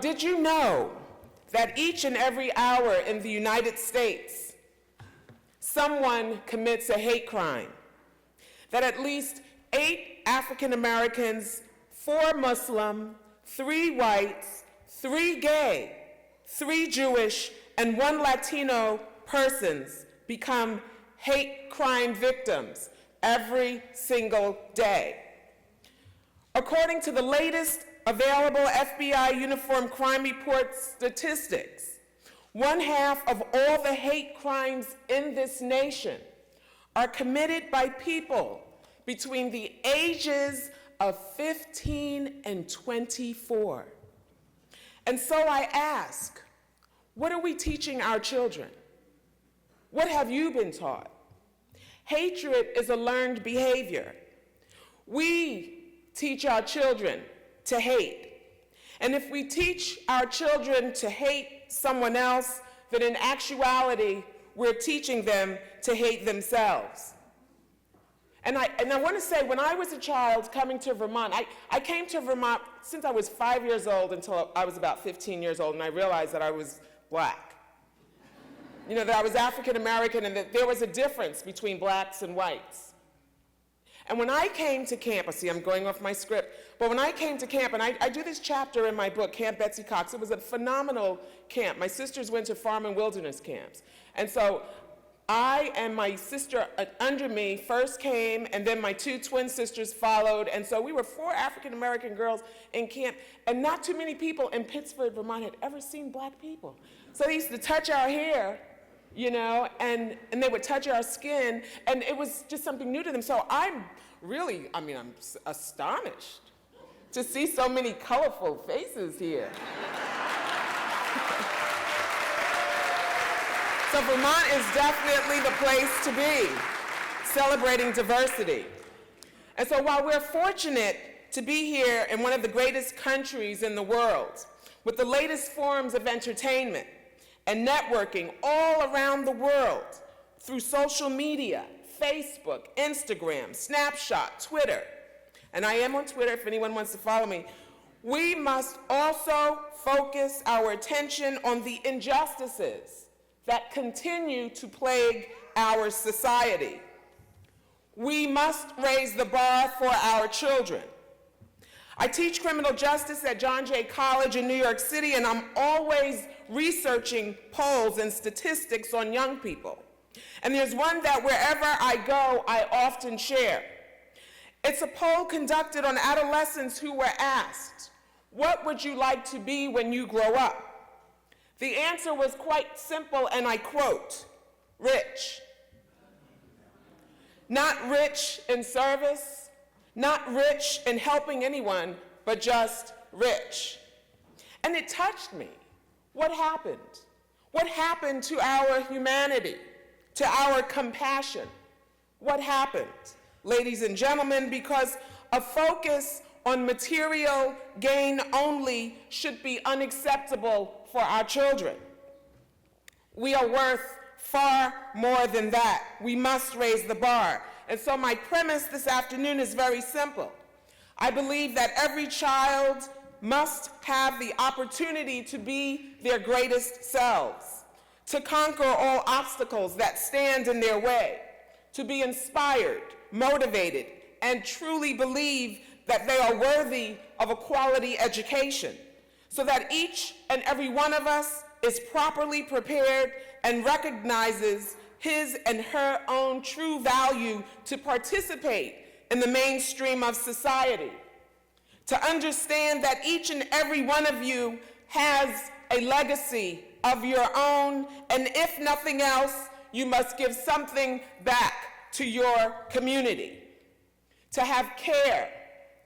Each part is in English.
Did you know that each and every hour in the United States, someone commits a hate crime? That at least 8 African Americans, 4 Muslim, 3 whites, 3 gay, 3 Jewish, and 1 Latino persons become hate crime victims every single day. According to the latest available FBI Uniform Crime Report statistics, 1/2 of all the hate crimes in this nation are committed by people between the ages of 15 and 24. And so I ask, what are we teaching our children? What have you been taught? Hatred is a learned behavior. We teach our children to hate. And if we teach our children to hate someone else, then in actuality, we're teaching them to hate themselves. And I want to say, when I was a child coming to Vermont, I came to Vermont since I was 5 years old until I was about 15 years old, and I realized that I was black. You know, that I was African American and that there was a difference between blacks and whites. And when I came to camp, see, I'm going off my script, but when I came to camp, and I do this chapter in my book, Camp Betsy Cox, it was a phenomenal camp. My sisters went to farm and wilderness camps. And so I and my sister under me first came, and then my 2 twin sisters followed, and so we were 4 African American girls in camp, and not too many people in Pittsford, Vermont had ever seen black people. So they used to touch our hair, you know, and they would touch our skin, and it was just something new to them. So I'm astonished to see so many colorful faces here. So Vermont is definitely the place to be, celebrating diversity. And so while we're fortunate to be here in one of the greatest countries in the world, with the latest forms of entertainment and networking all around the world through social media, Facebook, Instagram, Snapchat, Twitter, and I am on Twitter if anyone wants to follow me, we must also focus our attention on the injustices that continue to plague our society. We must raise the bar for our children. I teach criminal justice at John Jay College in New York City, and I'm always researching polls and statistics on young people. And there's one that wherever I go, I often share. It's a poll conducted on adolescents who were asked, what would you like to be when you grow up? The answer was quite simple, and I quote, rich. Not rich in service, not rich in helping anyone, but just rich. And it touched me. What happened? What happened to our humanity, to our compassion? What happened, ladies and gentlemen? Because a focus on material gain only should be unacceptable for our children. We are worth far more than that. We must raise the bar. And so my premise this afternoon is very simple. I believe that every child must have the opportunity to be their greatest selves, to conquer all obstacles that stand in their way, to be inspired, motivated, and truly believe that they are worthy of a quality education, so that each and every one of us is properly prepared and recognizes his and her own true value to participate in the mainstream of society. To understand that each and every one of you has a legacy of your own, and if nothing else, you must give something back to your community. To have care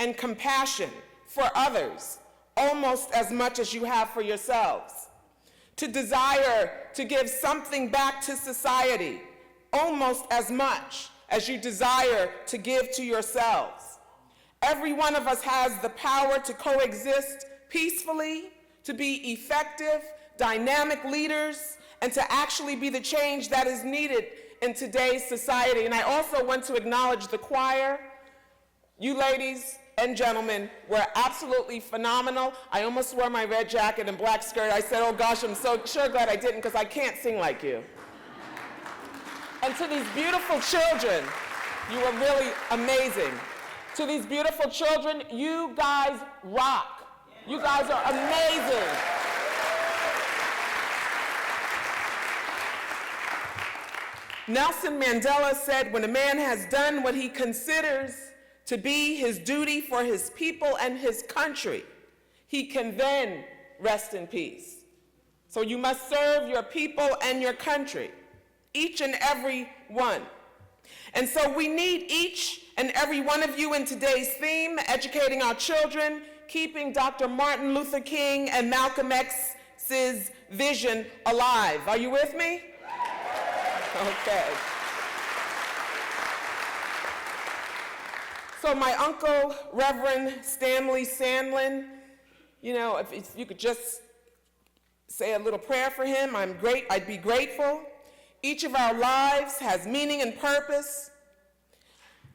and compassion for others almost as much as you have for yourselves. To desire to give something back to society almost as much as you desire to give to yourselves. Every one of us has the power to coexist peacefully, to be effective, dynamic leaders, and to actually be the change that is needed in today's society. And I also want to acknowledge the choir. You ladies and gentlemen were absolutely phenomenal. I almost wore my red jacket and black skirt. I said, oh gosh, I'm so sure glad I didn't because I can't sing like you. And to these beautiful children, you were really amazing. To these beautiful children, you guys rock. You guys are amazing. Nelson Mandela said, when a man has done what he considers to be his duty for his people and his country, he can then rest in peace. So you must serve your people and your country, each and every one. And so we need each and every one of you in today's theme, educating our children, keeping Dr. Martin Luther King and Malcolm X's vision alive. Are you with me? Okay. So my uncle, Reverend Stanley Sandlin, you know, if you could just say a little prayer for him, I'd be grateful. Each of our lives has meaning and purpose.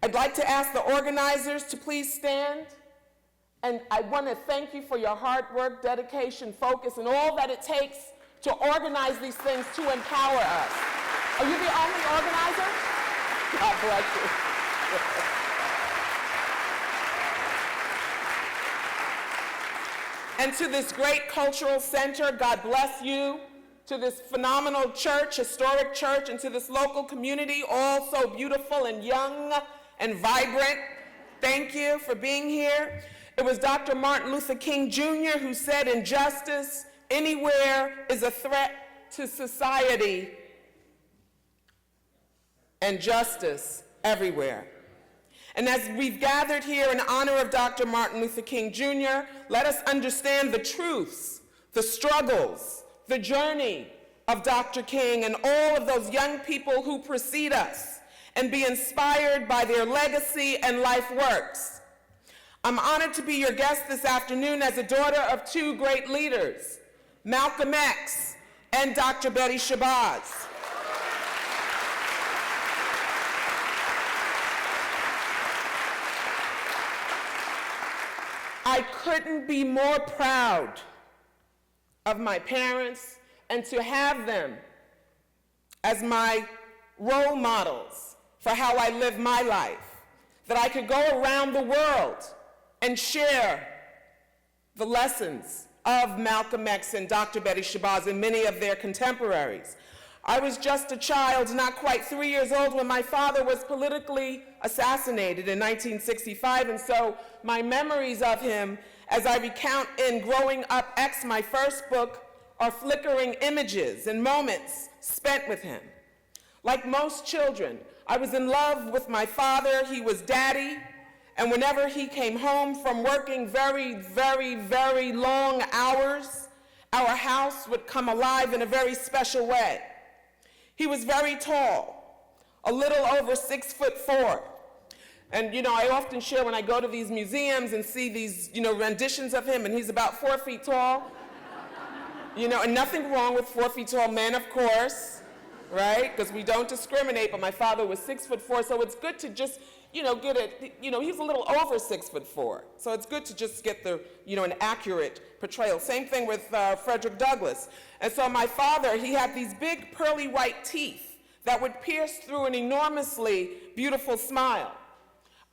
I'd like to ask the organizers to please stand. And I want to thank you for your hard work, dedication, focus, and all that it takes to organize these things to empower us. Are you the only organizer? God bless you. And to this great cultural center, God bless you. To this phenomenal church, historic church, and to this local community, all so beautiful and young and vibrant, thank you for being here. It was Dr. Martin Luther King Jr. who said, injustice anywhere is a threat to society, and justice everywhere. And as we've gathered here in honor of Dr. Martin Luther King Jr., let us understand the truths, the struggles, the journey of Dr. King and all of those young people who precede us, and be inspired by their legacy and life works. I'm honored to be your guest this afternoon as a daughter of two great leaders, Malcolm X and Dr. El-Shabazz. I couldn't be more proud of my parents and to have them as my role models for how I live my life, that I could go around the world and share the lessons of Malcolm X and Dr. El-Shabazz and many of their contemporaries. I was just a child, not quite 3 years old, when my father was politically assassinated in 1965, and so my memories of him, as I recount in Growing Up X, my first book, are flickering images and moments spent with him. Like most children, I was in love with my father. He was daddy, and whenever he came home from working very, very, very long hours, our house would come alive in a very special way. He was very tall, a little over 6'4". And, you know, I often share when I go to these museums and see these, you know, renditions of him, and he's about 4 feet tall. You know, and nothing wrong with 4 feet tall men, of course, right? Because we don't discriminate, but my father was 6'4", so it's good to just, you know, get it, you know, he's a little over 6'4". So it's good to just get the, you know, an accurate portrayal. Same thing with Frederick Douglass. And so my father, he had these big pearly white teeth that would pierce through an enormously beautiful smile.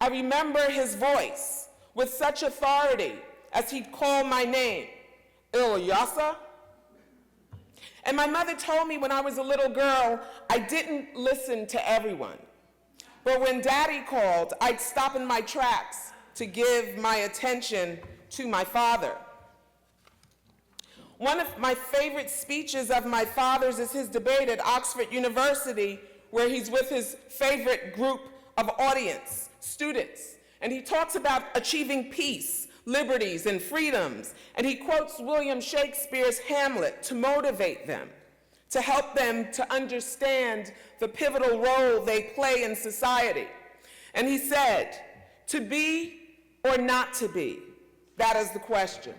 I remember his voice with such authority as he'd call my name, Ilyassah. And my mother told me when I was a little girl, I didn't listen to everyone. But when Daddy called, I'd stop in my tracks to give my attention to my father. One of my favorite speeches of my father's is his debate at Oxford University, where he's with his favorite group of audience, students. And he talks about achieving peace, liberties, and freedoms. And he quotes William Shakespeare's Hamlet to motivate them, to help them to understand the pivotal role they play in society. And he said, to be or not to be, that is the question.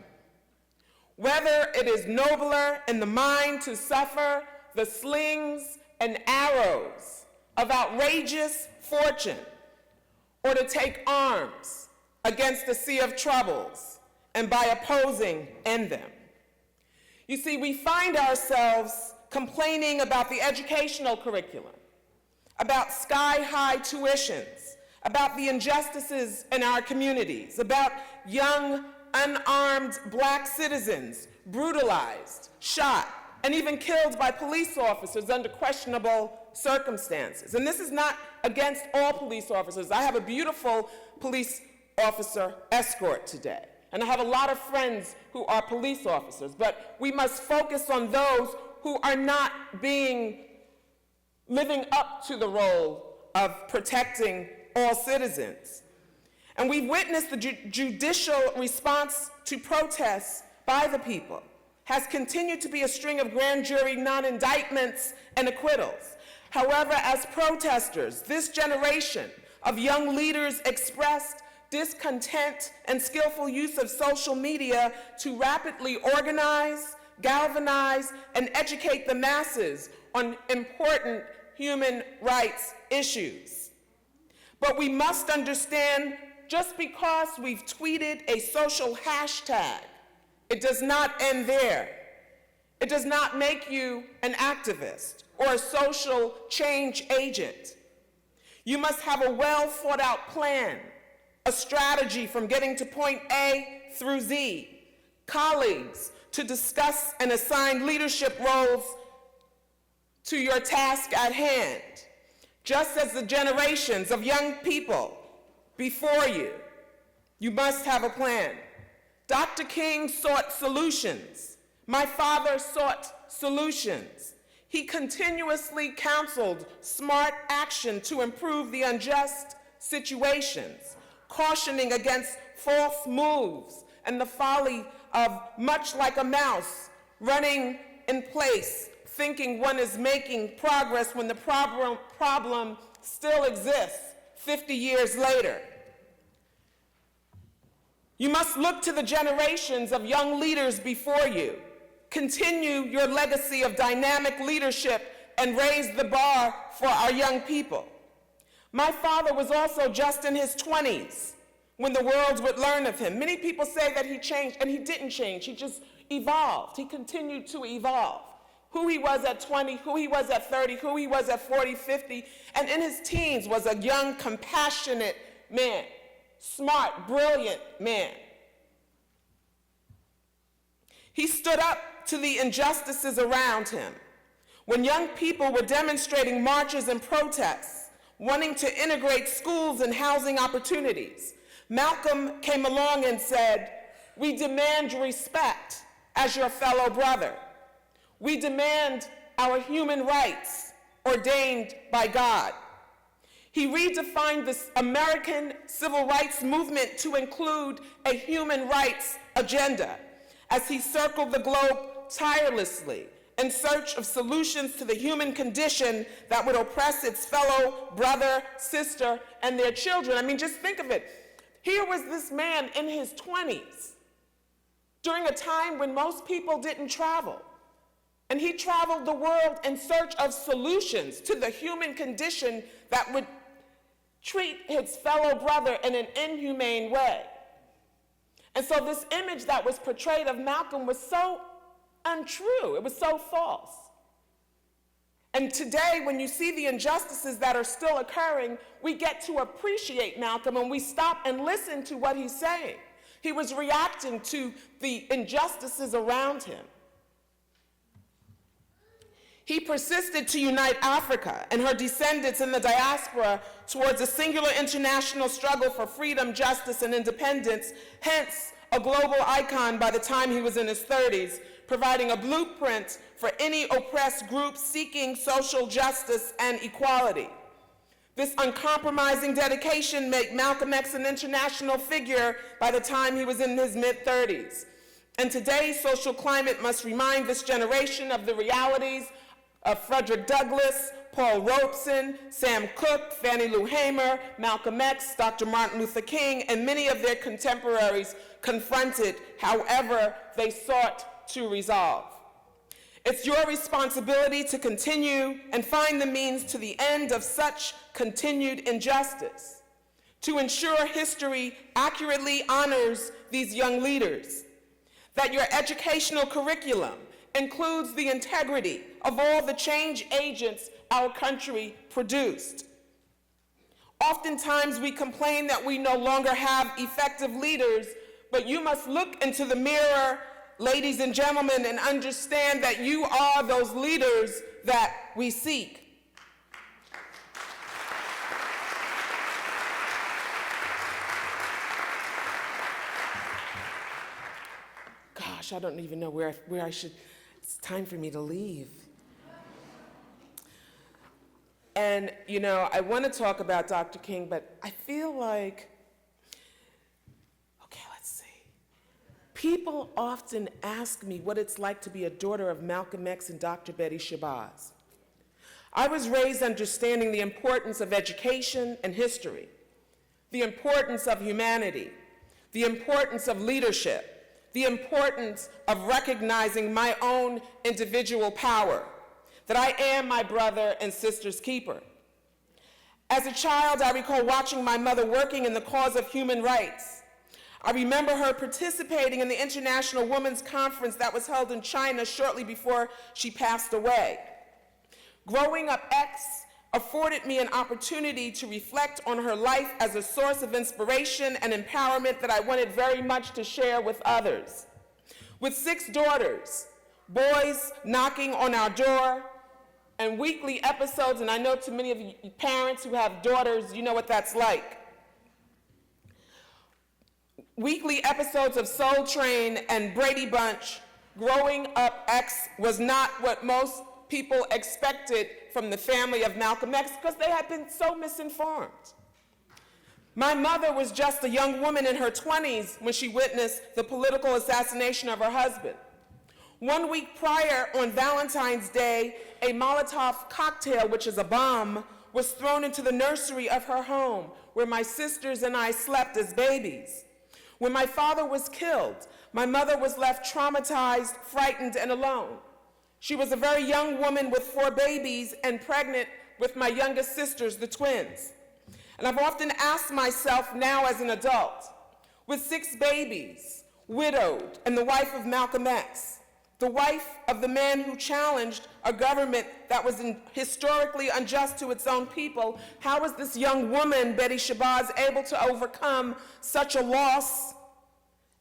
Whether it is nobler in the mind to suffer the slings and arrows of outrageous fortune, or to take arms against a sea of troubles and by opposing end them. You see, we find ourselves complaining about the educational curriculum, about sky-high tuitions, about the injustices in our communities, about young, unarmed Black citizens brutalized, shot, and even killed by police officers under questionable circumstances. And this is not against all police officers. I have a beautiful police officer escort today, and I have a lot of friends who are police officers, but we must focus on those who are not living up to the role of protecting all citizens. And we've witnessed the judicial response to protests by the people has continued to be a string of grand jury non-indictments and acquittals. However, as protesters, this generation of young leaders expressed discontent and skillful use of social media to rapidly organize, galvanize, and educate the masses on important human rights issues. But we must understand, just because we've tweeted a social hashtag, it does not end there. It does not make you an activist or a social change agent. You must have a well-thought-out plan, a strategy from getting to point A through Z, colleagues to discuss and assign leadership roles to your task at hand, just as the generations of young people before you. You must have a plan. Dr. King sought solutions. My father sought solutions. He continuously counseled smart action to improve the unjust situations, cautioning against false moves and the folly of, much like a mouse, running in place, thinking one is making progress when the problem still exists 50 years later. You must look to the generations of young leaders before you, continue your legacy of dynamic leadership, and raise the bar for our young people. My father was also just in his 20s when the world would learn of him. Many people say that he changed, and he didn't change. He just evolved. He continued to evolve. Who he was at 20, who he was at 30, who he was at 40, 50, and in his teens was a young, compassionate man, smart, brilliant man. He stood up to the injustices around him. When young people were demonstrating marches and protests, wanting to integrate schools and housing opportunities, Malcolm came along and said, "We demand respect as your fellow brother. We demand our human rights ordained by God." He redefined this American civil rights movement to include a human rights agenda as he circled the globe tirelessly in search of solutions to the human condition that would oppress its fellow brother, sister, and their children. I mean, just think of it. Here was this man in his 20s during a time when most people didn't travel. And he traveled the world in search of solutions to the human condition that would treat his fellow brother in an inhumane way. And so this image that was portrayed of Malcolm was so untrue. It was so false. And today, when you see the injustices that are still occurring, we get to appreciate Malcolm and we stop and listen to what he's saying. He was reacting to the injustices around him. He persisted to unite Africa and her descendants in the diaspora towards a singular international struggle for freedom, justice, and independence, hence a global icon by the time he was in his 30s, providing a blueprint for any oppressed group seeking social justice and equality. This uncompromising dedication made Malcolm X an international figure by the time he was in his mid-30s. And today's social climate must remind this generation of the realities of Frederick Douglass, Paul Robeson, Sam Cooke, Fannie Lou Hamer, Malcolm X, Dr. Martin Luther King, and many of their contemporaries confronted however they sought to resolve. It's your responsibility to continue and find the means to the end of such continued injustice. to ensure history accurately honors these young leaders, that your educational curriculum includes the integrity of all the change agents our country produced. Oftentimes we complain that we no longer have effective leaders, but you must look into the mirror, ladies and gentlemen, and understand that you are those leaders that we seek. Gosh, I don't even know where I should, it's time for me to leave. And, you know, I want to talk about Dr. King, but I feel like, okay, let's see. People often ask me what it's like to be a daughter of Malcolm X and Dr. El-Shabazz. I was raised understanding the importance of education and history, the importance of humanity, the importance of leadership, the importance of recognizing my own individual power, that I am my brother and sister's keeper. As a child, I recall watching my mother working in the cause of human rights. I remember her participating in the International Women's Conference that was held in China shortly before she passed away. Growing up, X afforded me an opportunity to reflect on her life as a source of inspiration and empowerment that I wanted very much to share with others. With 6 daughters, boys knocking on our door, and weekly episodes, and I know to many of you parents who have daughters, you know what that's like. Weekly episodes of Soul Train and Brady Bunch, growing up, X was not what most people expected from the family of Malcolm X because they had been so misinformed. My mother was just a young woman in her 20s when she witnessed the political assassination of her husband. 1 week prior, on Valentine's Day, a Molotov cocktail, which is a bomb, was thrown into the nursery of her home, where my sisters and I slept as babies. When my father was killed, my mother was left traumatized, frightened, and alone. She was a very young woman with 4 babies and pregnant with my youngest sisters, the twins. And I've often asked myself now as an adult, with 6 babies, widowed, and the wife of Malcolm X, the wife of the man who challenged a government that was historically unjust to its own people, how was this young woman, El-Shabazz, able to overcome such a loss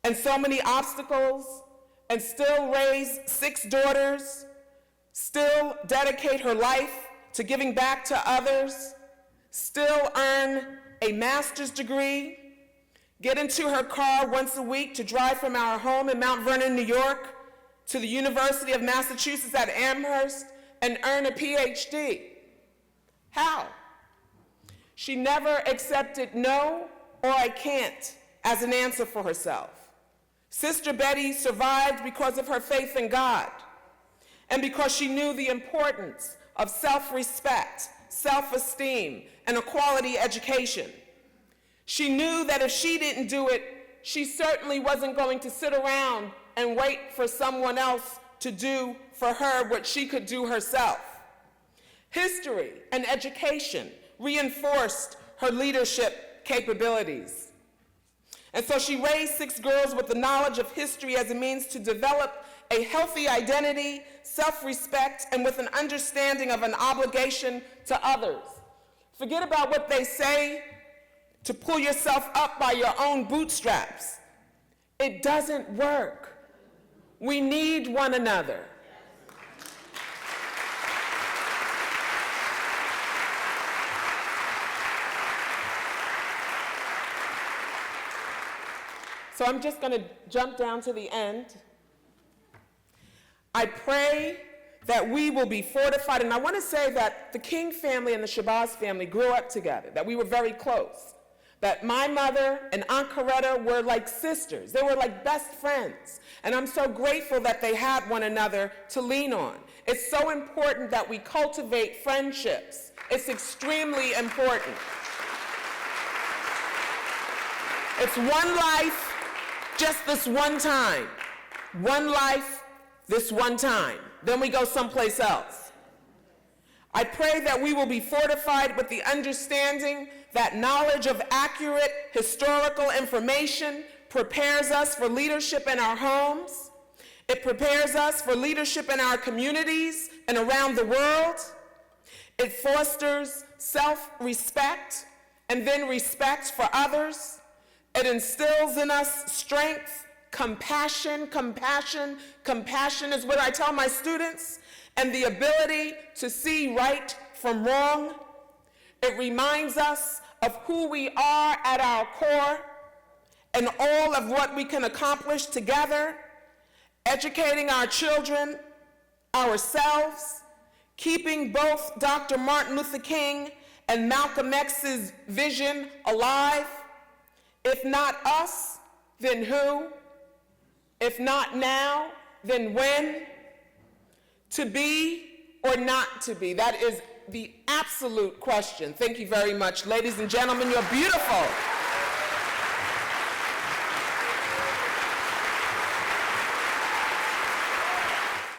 and so many obstacles and still raise 6 daughters, still dedicate her life to giving back to others, still earn a master's degree, get into her car once a week to drive from our home in Mount Vernon, New York, to the University of Massachusetts at Amherst and earn a PhD? How? She never accepted no or I can't as an answer for herself. Sister Betty survived because of her faith in God and because she knew the importance of self-respect, self-esteem, and a quality education. She knew that if she didn't do it, she certainly wasn't going to sit around and wait for someone else to do for her what she could do herself. History and education reinforced her leadership capabilities. And so she raised 6 girls with the knowledge of history as a means to develop a healthy identity, self-respect, and with an understanding of an obligation to others. Forget about what they say to pull yourself up by your own bootstraps. It doesn't work. We need one another. So I'm just going to jump down to the end. I pray that we will be fortified, and I want to say that the King family and the Shabazz family grew up together, that we were very close, that my mother and Aunt Coretta were like sisters. They were like best friends, and I'm so grateful that they had one another to lean on. It's so important that we cultivate friendships. It's extremely important. It's one life, just this one time. One life, this one time. Then we go someplace else. I pray that we will be fortified with the understanding that knowledge of accurate historical information prepares us for leadership in our homes. It prepares us for leadership in our communities and around the world. It fosters self-respect and then respect for others. It instills in us strength, compassion. Compassion is what I tell my students, and the ability to see right from wrong. It reminds us of who we are at our core and all of what we can accomplish together, educating our children, ourselves, keeping both Dr. Martin Luther King and Malcolm X's vision alive. If not us, then who? If not now, then when? To be or not to be? That is the absolute question. Thank you very much. Ladies and gentlemen, you're beautiful.